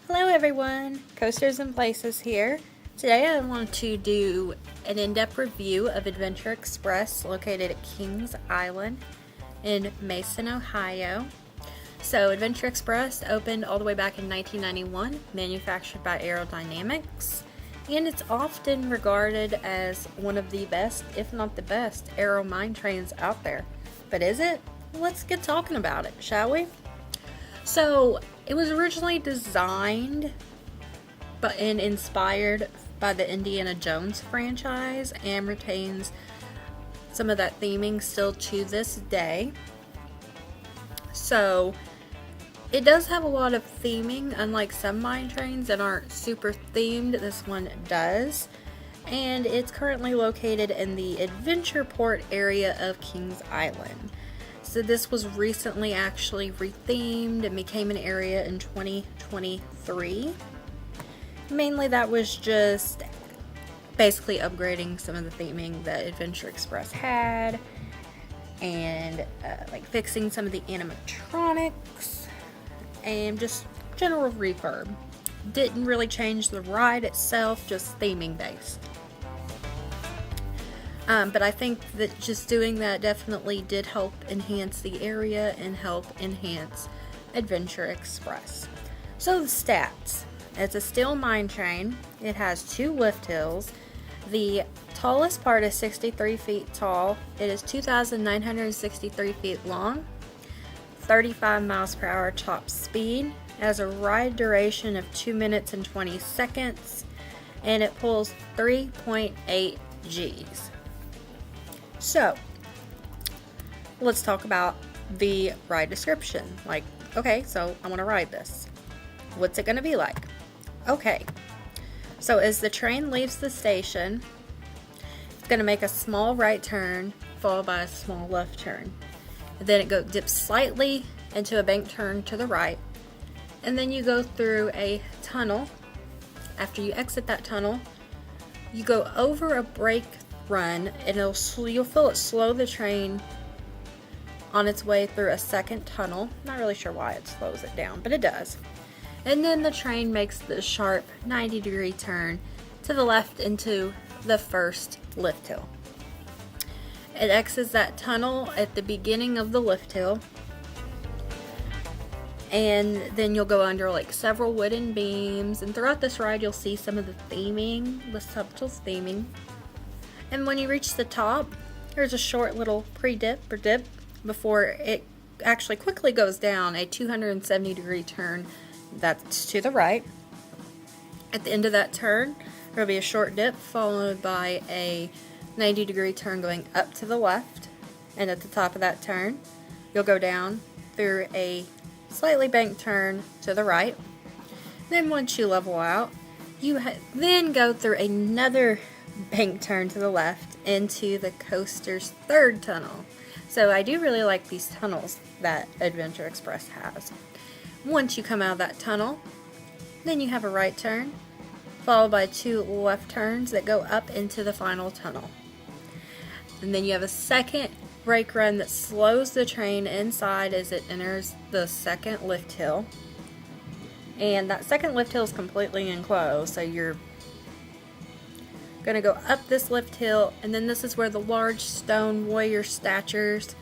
Hello everyone, Coasters and Places here. Today I want to do an in-depth review of Adventure Express located at Kings Island in Mason, Ohio. So Adventure Express opened all the way back in 1991, manufactured by Aerodynamics, and it's often regarded as one of the best, if not the best, aero mine trains out there. But is it? Let's get talking about it, shall we? So, it was originally designed and inspired by the Indiana Jones franchise and retains some of that theming still to this day. So, it does have a lot of theming, unlike some mine trains that aren't super themed. This one does. And it's currently located in the Adventure Port area of Kings Island. So this was recently actually rethemed and became an area in 2023. Mainly that was just basically upgrading some of the theming that Adventure Express had and like fixing some of the animatronics and just general refurb. Didn't really change the ride itself, just theming based. But I think that just doing that definitely did help enhance the area and help enhance Adventure Express. So the stats. It's a steel mine train. It has 2 lift hills. The tallest part is 63 feet tall. It is 2,963 feet long. 35 miles per hour top speed. It has a ride duration of 2 minutes and 20 seconds. And it pulls 3.8 Gs. So, let's talk about the ride description. Like, okay, so I want to ride this. What's it going to be like? Okay, so as the train leaves the station, it's going to make a small right turn, followed by a small left turn. And then it dips slightly into a bank turn to the right. And then you go through a tunnel. After you exit that tunnel, you go over a brake run, and you'll feel it slow the train on its way through a second tunnel. Not really sure why it slows it down, but it does. And then the train makes the sharp 90-degree turn to the left into the first lift hill. It exits that tunnel at the beginning of the lift hill, and then you'll go under like several wooden beams, and throughout this ride you'll see some of the theming, the subtle theming. And when you reach the top, there's a short little pre-dip or dip before it actually quickly goes down a 270-degree turn that's to the right. At the end of that turn, there'll be a short dip followed by a 90-degree turn going up to the left. And at the top of that turn, you'll go down through a slightly banked turn to the right. Then once you level out, you then go through another bank turn to the left into the coaster's third tunnel. So I do really like these tunnels that Adventure Express has. Once you come out of that tunnel, then you have a right turn, followed by 2 left turns that go up into the final tunnel. And then you have a second brake run that slows the train inside as it enters the second lift hill. And that second lift hill is completely enclosed, so you're going to go up this lift hill, and then this is where the large stone warrior statues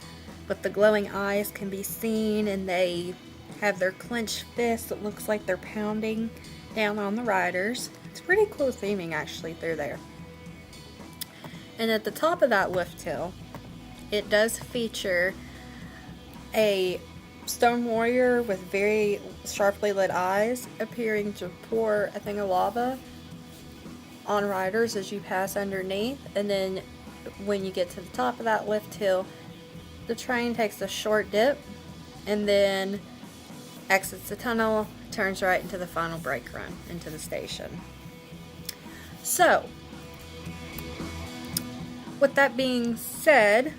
with the glowing eyes can be seen, and they have their clenched fists. It looks like they're pounding down on the riders. It's pretty cool theming actually through there. And at the top of that lift hill, it does feature a stone warrior with very sharply lit eyes appearing to pour a thing of lava on riders as you pass underneath. And then when you get to the top of that lift hill, the train takes a short dip and then exits the tunnel, turns right into the final brake run into the station. So, with that being said,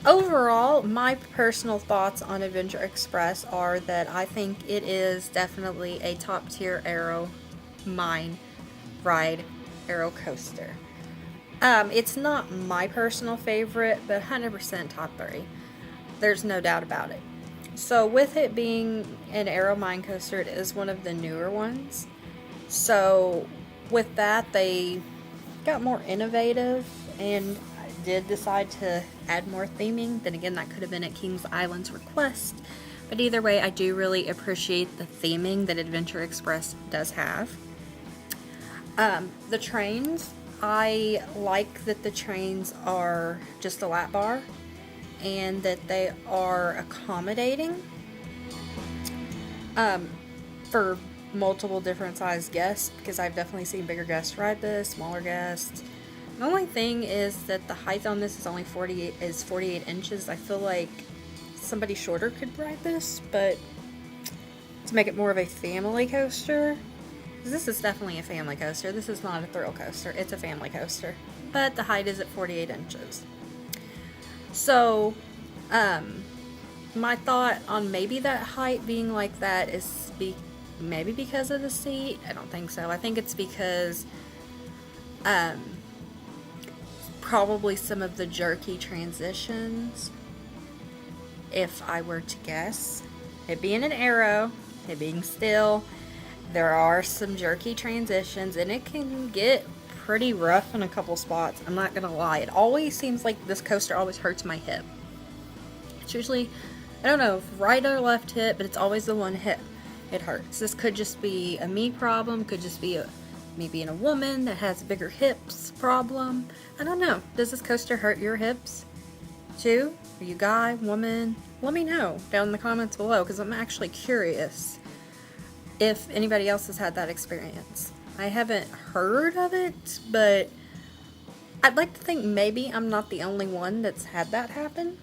overall, my personal thoughts on Adventure Express are that I think it is definitely a top tier aero mine ride aero coaster. It's not my personal favorite, but 100% top 3. There's no doubt about it. So with it being an Aero Mine coaster, it is one of the newer ones. So with that, they got more innovative and did decide to add more theming. Then again, that could have been at Kings Island's request. But either way, I do really appreciate the theming that Adventure Express does have. The trains, I like that the trains are just a lap bar and that they are accommodating for multiple different sized guests, because I've definitely seen bigger guests ride this, smaller guests. The only thing is that the height on this is only 48 inches. I feel like somebody shorter could ride this, but to make it more of a family coaster, this is definitely a family coaster. This is not a thrill coaster. It's a family coaster. But the height is at 48 inches. So, my thought on maybe that height being like that is maybe because of the seat. I don't think so. I think it's because probably some of the jerky transitions, if I were to guess. It being an Aero, it being still, there are some jerky transitions, and it can get pretty rough in a couple spots. I'm not gonna lie. It always seems like this coaster always hurts my hip. It's usually, I don't know if right or left hip, but it's always the one hip. It hurts. This could just be a me problem, could just be me being a woman that has bigger hips problem. I don't know. Does this coaster hurt your hips too? Are you guy, woman? Let me know down in the comments below, because I'm actually curious if anybody else has had that experience. I haven't heard of it, but I'd like to think maybe I'm not the only one that's had that happen.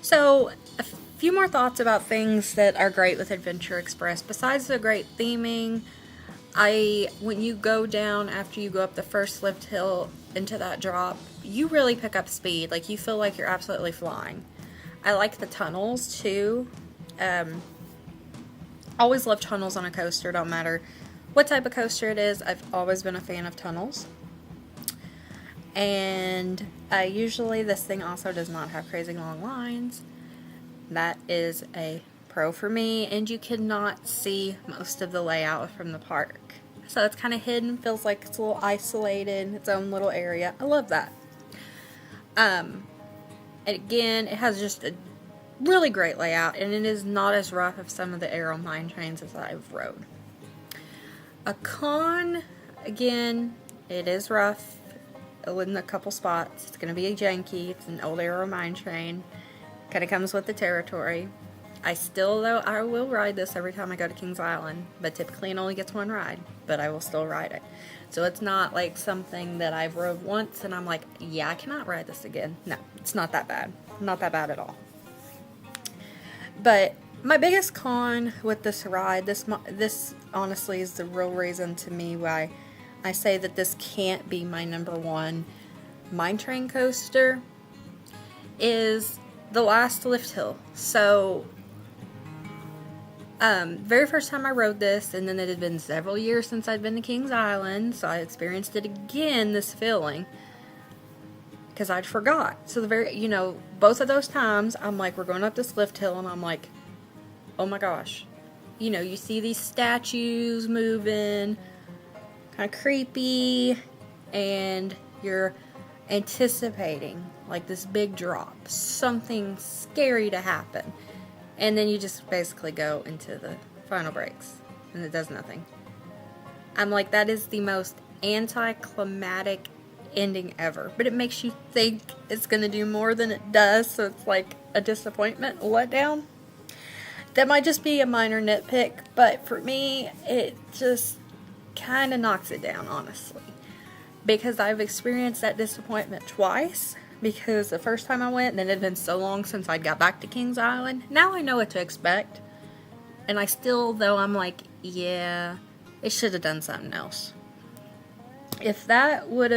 So, a few more thoughts about things that are great with Adventure Express. Besides the great theming, when you go down after you go up the first lift hill into that drop, you really pick up speed. Like, you feel like you're absolutely flying. I like the tunnels too. Always love tunnels on a coaster, don't matter what type of coaster it is. I've always been a fan of tunnels. And usually this thing also does not have crazy long lines. That is a pro for me, and you cannot see most of the layout from the park. So it's kind of hidden, feels like it's a little isolated, its own little area. I love that. And again, it has just a really great layout, and it is not as rough as some of the Aero Mine trains as I've rode. A con, again, it is rough in a couple spots. It's going to be janky. It's an old Aero Mine train. Kind of comes with the territory. I will ride this every time I go to Kings Island, but typically it only gets one ride, but I will still ride it. So it's not like something that I've rode once and I'm like, yeah, I cannot ride this again. No, it's not that bad. Not that bad at all. But my biggest con with this ride, this honestly is the real reason to me why I say that this can't be my number one mine train coaster, is the last lift hill. So, very first time I rode this, and then it had been several years since I'd been to Kings Island, so I experienced it again, this feeling, because I'd forgot. So both of those times, I'm like, we're going up this lift hill, and I'm like, oh my gosh. You see these statues moving, kind of creepy, and you're anticipating like this big drop, something scary to happen, and then you just basically go into the final brakes and it does nothing. I'm like, that is the most anticlimactic ending ever, but it makes you think it's gonna do more than it does, so it's like a disappointment, a letdown. That might just be a minor nitpick, but for me it just kind of knocks it down, honestly, because I've experienced that disappointment twice. Because the first time I went, and it had been so long since I got back to Kings Island, now I know what to expect. And I still, though, I'm like, yeah, it should have done something else. If they would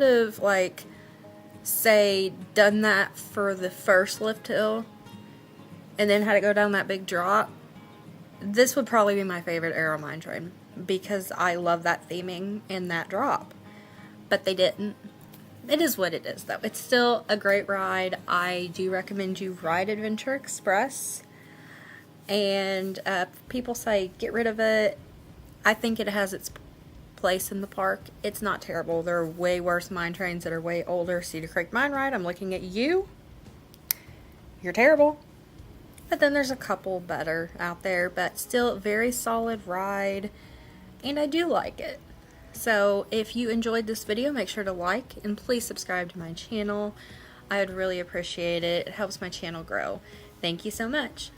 have, like, say, done that for the first lift hill, and then had it go down that big drop, this would probably be my favorite Aero Mine train, because I love that theming and that drop. But they didn't. It is what it is, though. It's still a great ride. I do recommend you ride Adventure Express. and people say get rid of it. I think it has its place in the park. It's not terrible. There are way worse mine trains that are way older. Cedar Creek Mine Ride, I'm looking at you. You're terrible. But then there's a couple better out there, but still very solid ride, and I do like it. So if you enjoyed this video, make sure to like and please subscribe to my channel. I would really appreciate it. It helps my channel grow. Thank you so much.